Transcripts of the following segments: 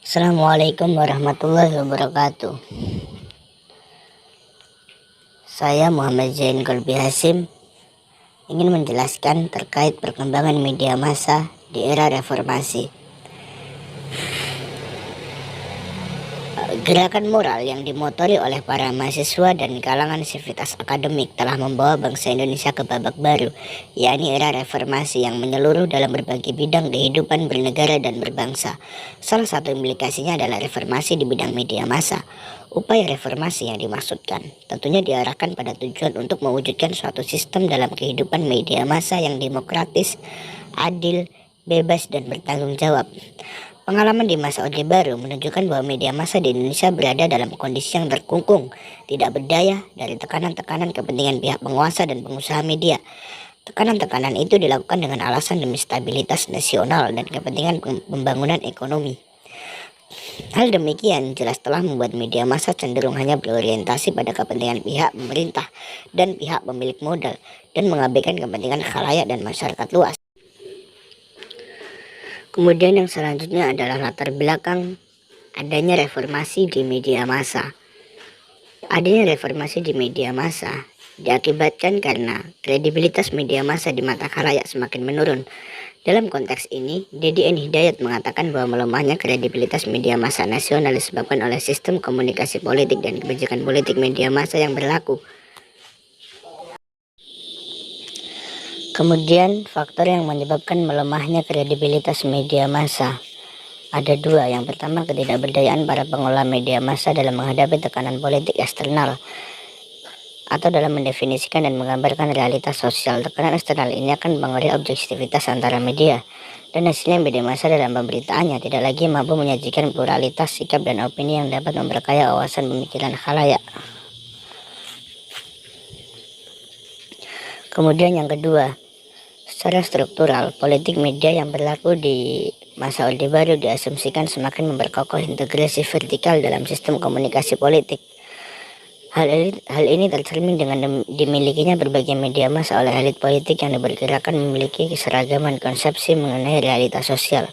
Assalamualaikum warahmatullahi wabarakatuh. Saya Muhammad Zain Kolbi Hasim ingin menjelaskan terkait perkembangan media massa di era reformasi. Gerakan moral yang dimotori oleh para mahasiswa dan kalangan sivitas akademik telah membawa bangsa Indonesia ke babak baru, yakni era reformasi yang menyeluruh dalam berbagai bidang kehidupan bernegara dan berbangsa. Salah satu implikasinya adalah reformasi di bidang media massa. Upaya reformasi yang dimaksudkan tentunya diarahkan pada tujuan untuk mewujudkan suatu sistem dalam kehidupan media massa yang demokratis, adil, bebas, dan bertanggung jawab. Pengalaman di masa Orde Baru menunjukkan bahwa media massa di Indonesia berada dalam kondisi yang terkungkung, tidak berdaya dari tekanan-tekanan kepentingan pihak penguasa dan pengusaha media. Tekanan-tekanan itu dilakukan dengan alasan demi stabilitas nasional dan kepentingan pembangunan ekonomi. Hal demikian jelas telah membuat media massa cenderung hanya berorientasi pada kepentingan pihak pemerintah dan pihak pemilik modal dan mengabaikan kepentingan khalayak dan masyarakat luas. Kemudian yang selanjutnya adalah latar belakang adanya reformasi di media massa. Adanya reformasi di media massa diakibatkan karena kredibilitas media massa di mata khalayak semakin menurun. Dalam konteks ini, Dedi N. Hidayat mengatakan bahwa melemahnya kredibilitas media massa nasional disebabkan oleh sistem komunikasi politik dan kebijakan politik media massa yang berlaku. Kemudian faktor yang menyebabkan melemahnya kredibilitas media massa ada dua. Yang pertama, ketidakberdayaan para pengelola media massa dalam menghadapi tekanan politik eksternal atau dalam mendefinisikan dan menggambarkan realitas sosial. Tekanan eksternal ini akan mempengaruhi objektivitas antara media, dan hasilnya media massa dalam pemberitaannya tidak lagi mampu menyajikan pluralitas sikap dan opini yang dapat memperkaya wawasan pemikiran khalayak. Kemudian yang kedua, secara struktural, politik media yang berlaku di masa Orde Baru diasumsikan semakin memperkokoh integrasi vertikal dalam sistem komunikasi politik. Hal ini tercermin dengan dimilikinya berbagai media massa oleh elit politik yang diperkirakan memiliki keseragaman konsepsi mengenai realitas sosial.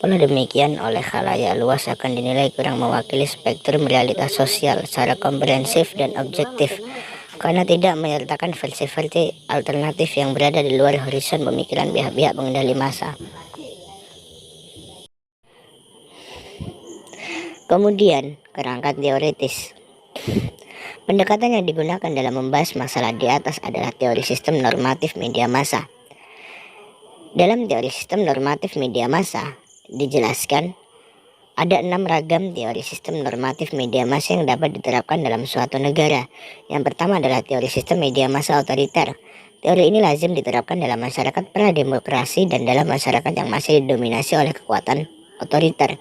Pola demikian oleh khalayak luas akan dinilai kurang mewakili spektrum realitas sosial secara komprehensif dan objektif, karena tidak menyertakan versi-versi alternatif yang berada di luar horizon pemikiran pihak-pihak pengendali massa. Kemudian, kerangka teoritis. Pendekatan yang digunakan dalam membahas masalah di atas adalah teori sistem normatif media massa. Dalam teori sistem normatif media massa, dijelaskan ada 6 ragam teori sistem normatif media massa yang dapat diterapkan dalam suatu negara. Yang pertama adalah teori sistem media massa otoriter. Teori ini lazim diterapkan dalam masyarakat pra-demokrasi dan dalam masyarakat yang masih didominasi oleh kekuatan otoriter.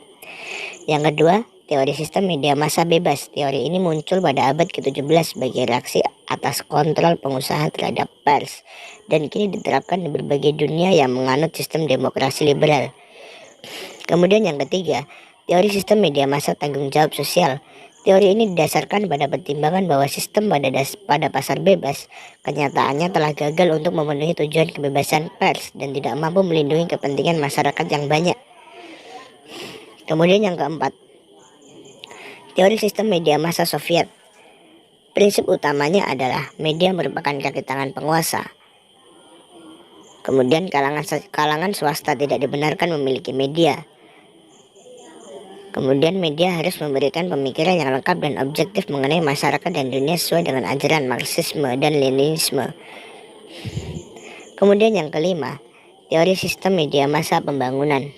Yang kedua, teori sistem media massa bebas. Teori ini muncul pada abad ke-17 sebagai reaksi atas kontrol pengusaha terhadap pers, dan kini diterapkan di berbagai dunia yang menganut sistem demokrasi liberal. Kemudian yang ketiga, teori sistem media massa tanggung jawab sosial. Teori ini didasarkan pada pertimbangan bahwa sistem pada pasar bebas kenyataannya telah gagal untuk memenuhi tujuan kebebasan pers dan tidak mampu melindungi kepentingan masyarakat yang banyak. Kemudian yang keempat, teori sistem media massa Soviet. Prinsip utamanya adalah media merupakan kaki tangan penguasa. Kemudian kalangan swasta tidak dibenarkan memiliki media. Kemudian media harus memberikan pemikiran yang lengkap dan objektif mengenai masyarakat dan dunia sesuai dengan ajaran Marxisme dan Leninisme. Kemudian yang kelima, teori sistem media massa pembangunan.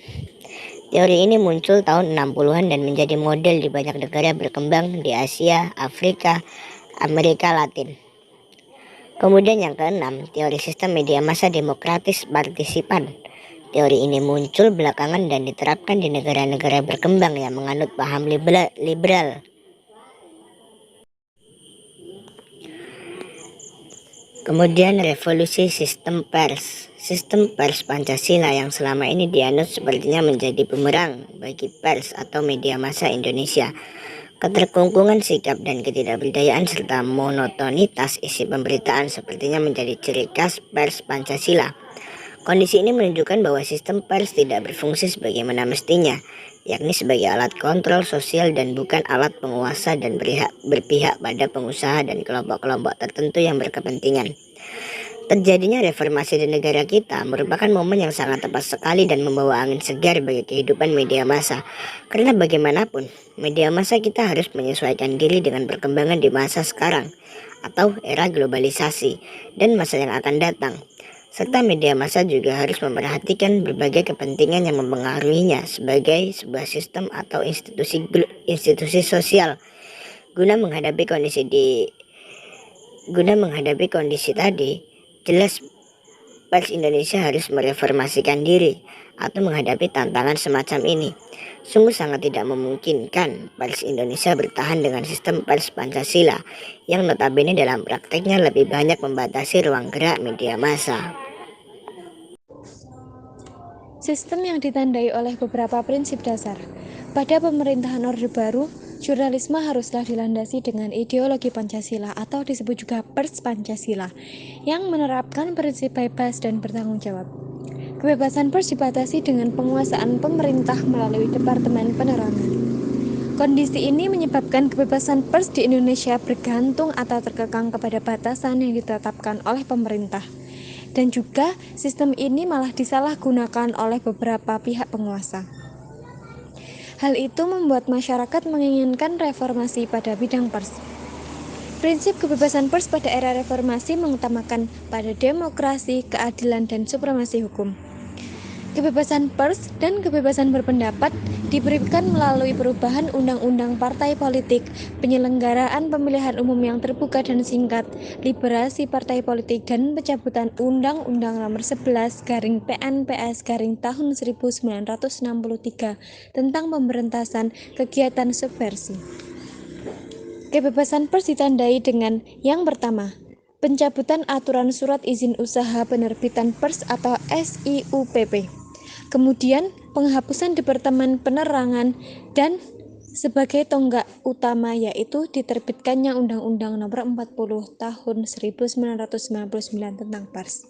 Teori ini muncul tahun 60-an dan menjadi model di banyak negara berkembang di Asia, Afrika, Amerika Latin. Kemudian yang keenam, teori sistem media massa demokratis partisipan. Teori ini muncul belakangan dan diterapkan di negara-negara berkembang yang menganut paham liberal. Kemudian revolusi sistem pers. Sistem pers Pancasila yang selama ini dianut sepertinya menjadi bumerang bagi pers atau media massa Indonesia. Keterkungkungan sikap dan ketidakberdayaan serta monotonitas isi pemberitaan sepertinya menjadi ciri khas pers Pancasila. Kondisi ini menunjukkan bahwa sistem pers tidak berfungsi sebagaimana mestinya, yakni sebagai alat kontrol sosial dan bukan alat penguasa dan berpihak pada pengusaha dan kelompok-kelompok tertentu yang berkepentingan. Terjadinya reformasi di negara kita merupakan momen yang sangat tepat sekali dan membawa angin segar bagi kehidupan media massa. Karena bagaimanapun, media massa kita harus menyesuaikan diri dengan perkembangan di masa sekarang atau era globalisasi dan masa yang akan datang. Serta media massa juga harus memperhatikan berbagai kepentingan yang mempengaruhinya sebagai sebuah sistem atau institusi sosial guna menghadapi kondisi tadi. Jelas pers Indonesia harus mereformasikan diri atau menghadapi tantangan semacam ini. Sungguh sangat tidak memungkinkan pers Indonesia bertahan dengan sistem pers Pancasila yang notabene dalam prakteknya lebih banyak membatasi ruang gerak media massa. Sistem yang ditandai oleh beberapa prinsip dasar. Pada pemerintahan Orde Baru, jurnalisme haruslah dilandasi dengan ideologi Pancasila atau disebut juga Pers Pancasila yang menerapkan prinsip bebas dan bertanggung jawab. Kebebasan pers dibatasi dengan penguasaan pemerintah melalui Departemen Penerangan. Kondisi ini menyebabkan kebebasan pers di Indonesia bergantung atau terkekang kepada batasan yang ditetapkan oleh pemerintah. Dan juga sistem ini malah disalahgunakan oleh beberapa pihak penguasa. Hal itu membuat masyarakat menginginkan reformasi pada bidang pers. Prinsip kebebasan pers pada era reformasi mengutamakan pada demokrasi, keadilan, dan supremasi hukum. Kebebasan pers dan kebebasan berpendapat diberikan melalui perubahan undang-undang partai politik, penyelenggaraan pemilihan umum yang terbuka dan singkat, liberasi partai politik, dan pencabutan Undang-Undang Nomor 11 PNPS tahun 1963 tentang pemberantasan kegiatan subversi. Kebebasan pers ditandai dengan yang pertama, pencabutan aturan surat izin usaha penerbitan pers atau SIUPP. Kemudian penghapusan Departemen Penerangan dan sebagai tonggak utama yaitu diterbitkannya Undang-Undang Nomor 40 Tahun 1999 tentang pers.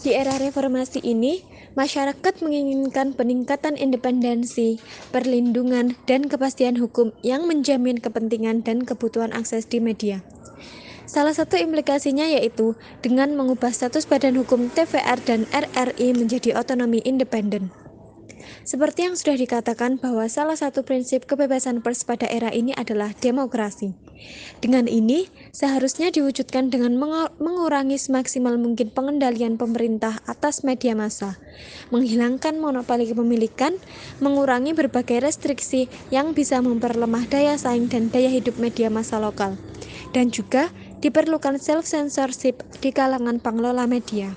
Di era reformasi ini, masyarakat menginginkan peningkatan independensi, perlindungan, dan kepastian hukum yang menjamin kepentingan dan kebutuhan akses di media. Salah satu implikasinya yaitu dengan mengubah status Badan Hukum TVR dan RRI menjadi otonomi independen. Seperti yang sudah dikatakan bahwa salah satu prinsip kebebasan pers pada era ini adalah demokrasi. Dengan ini, seharusnya diwujudkan dengan mengurangi semaksimal mungkin pengendalian pemerintah atas media massa, menghilangkan monopoli kepemilikan, mengurangi berbagai restriksi yang bisa memperlemah daya saing dan daya hidup media massa lokal, dan juga diperlukan self-censorship di kalangan pengelola media.